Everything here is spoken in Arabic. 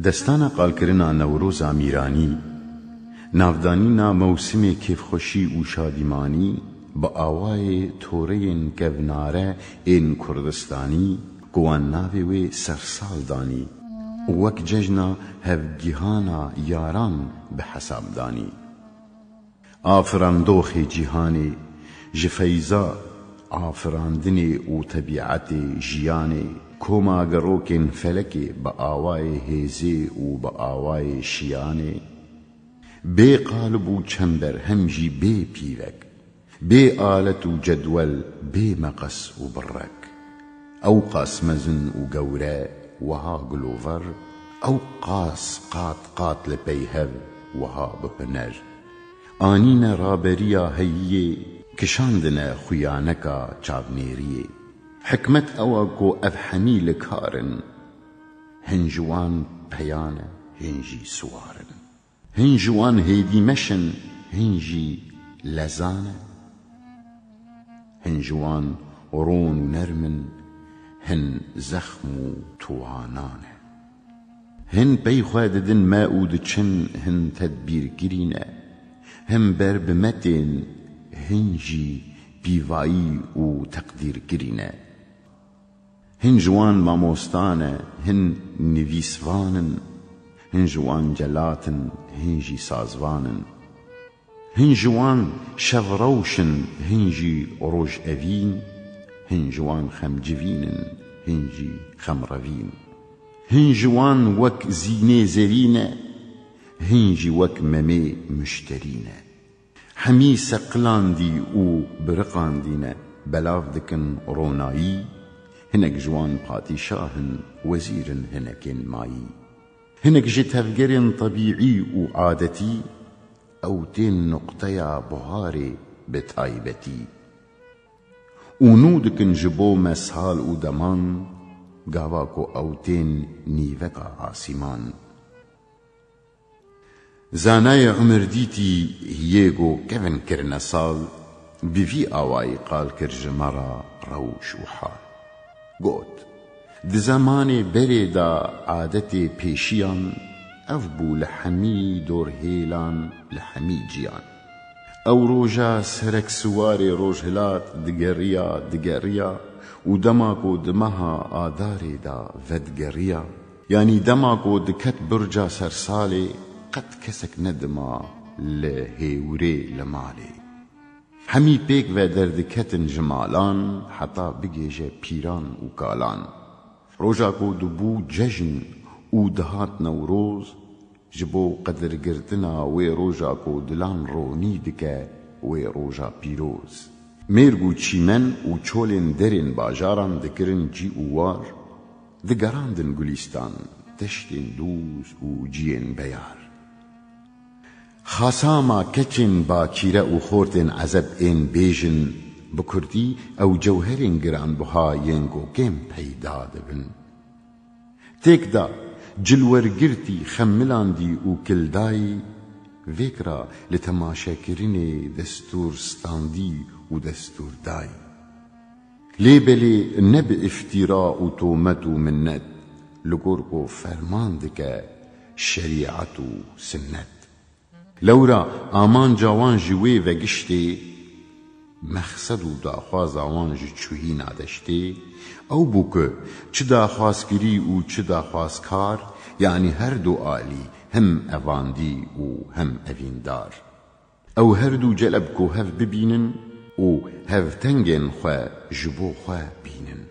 دستانا قالکرنا نوروزا میرانی نافدانینا موسم کیفخوشی و شادیمانی با آوای تورین کوناره این کردستانی گوان ناوی وی سرسال دانی وک ججنا هفگیهانا یاران به حساب دانی آفراندوخ جیهانی جفیزا آفراندنی و طبیعت جیانی کوما گروکن فلکی با آوای هیزی و با آوای شیانی بی قالب و چنبر همجی بی پیوک بی آلت و جدول بی مقص و برک او قاس مزن و گوره وها گلوفر او قاس قات لپیهر وها بهنر آنین رابریا هیه کشاندن خویانکا چابنیریه حکمت اوا کو افحمی لکارن هنجوان پیانه هنجی سوارن هنجوان هیدی مشن هنجی لزانه هنجوان رون و نرمن هن زخم و توانانه هن پی خواددن ما او دچن هن تدبیر گرینه هم بر بمتن هنجی بیوایی و تقدیر گرینه هن جوان ماموستانه هن نویسوانن هن جوان جلاتن هنجی سازوانن هن جوان شفروشن هنجی روش اوین هن جوان خمجوینن هنجی خمروین هن جوان وک زینه زرینه هنجی وک ممه مشترینه همی سقلاندی و برقاندینه بلاف دکن رونایی هنک جوان پادشاهن وزیرن هنکن مایی هنک جتفگرن طبیعی و عادتی او تین نقطه بهاری بتایبتی اونودکن جبو مسحال و دمان گاواکو او تین نیوکا آسیمان زانای عمر دیتی هیگو کون کرن سال بیوی آوائی قال کرج مرا روش و حال گوت د زمان بری دا عادت پیشیان اف بو لحمی دور هیلان لحمی جیان او روژا سرک سوار روژ هلات دگریا و دماکو دمها آداری دا ودگریا یعنی دماکو دکت برجا سرسالی قد کسک ندما لهیوری لمالی همی پیک و دردکتن جمالان حتا بگیجه پیران و کالان روژا کو دبو ججن او دهات نوروز جبو قدر گردنا وی روژا کو دلان رونی دکه وی روژا پیروز میرگو چیمن و چولن درین باجاران دکرن جی اوار دگراندن گلیستان تشتین دوز و جین بیار خاساما کچن با کیره و خورتن عذب این بیجن بکردی او جوهرین گران بها ینگو کم پیدا دبن تیک دا جلورگرتی خملاندی و کلدایی ویکرا لتماشا کرین دستور ستاندی و دستور دای لیبلی نب افتراء و تومت و منت لگرگو فرمان دکه شریعت و سنت لورا آمان جوان جوی و گشتی مقصد و داخواز آوان جی چوهی نادشتی او بوکه چه داخواز کری و چه داخواز کار یعنی هر دو آلی هم اواندی و هم اویندار او هر دو جلب کو هف ببینن و هف تنگن خواه جبو خواه بینن